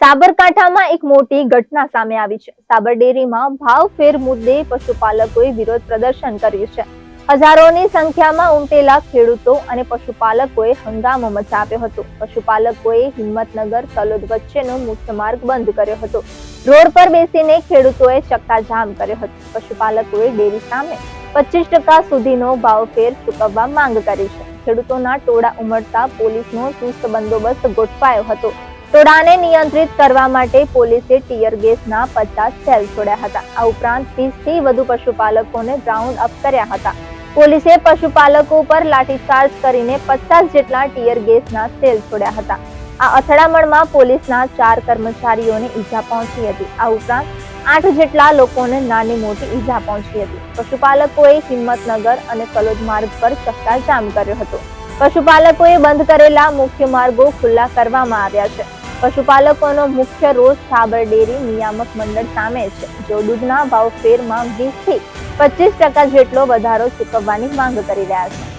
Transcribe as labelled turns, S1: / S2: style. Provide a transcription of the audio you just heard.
S1: સાબરકાંઠામાં એક મોટી ઘટના સામે આવી છે। સાબર ડેરીમાં ભાવફેર મુદ્દે પશુપાલકોએ વિરોધ પ્રદર્શન કર્યું છે। હજારોની સંખ્યામાં ઉમટેલા ખેડૂતો અને પશુપાલકોએ હંગામો મચાવ્યો હતો। પશુપાલકોએ હિંમતનગર તલોદ વચ્ચેનો મુખ્ય માર્ગ બંધ કર્યો હતો। રોડ પર બેસીને ખેડૂતોએ ચક્કાજામ કર્યો હતો। પશુપાલકોએ ડેરી સામે 25% સુધીનો ભાવફેર ચૂકવવા માંગ કરી છે। ખેડૂતોના ટોળા ઉમટતા પોલીસનો ચુસ્ત બંદોબસ્ત ગોઠવાયો હતો। ટોળાને નિયંત્રિત કરવા માટે પોલીસે ટીયર ગેસના 50 સેલ છોડ્યા હતા। આ ઉપરાંત 30 થી વધુ પશુપાલકોને રાઉન્ડ અપ કર્યા હતા। પોલીસે પશુપાલકો પર લાઠીચાર્જ કરીને 50 જેટલા ટીયર ગેસના સેલ છોડ્યા હતા। આ અથડામણમાં પોલીસના 4 કર્મચારીઓને ઈજા પહોંચી હતી। આ ઉપરાંત 8 જેટલા લોકોને નાની મોટી ઈજા પહોંચી હતી। પશુપાલકોએ હિંમતનગર અને તલોદ માર્ગ પર ચક્કાજામ કર્યો હતો। પશુપાલકોએ બંધ કરેલા મુખ્ય માર્ગો ખુલ્લા કરવામાં આવ્યા છે। પશુપાલકોનો મુખ્ય રોષ સાબર ડેરી નિયામક મંડળ સામે છે, જો દૂધના ભાવફેરમાં 20 થી 25% જેટલો વધારો ચૂકવવાની માંગ કરી રહ્યા છે।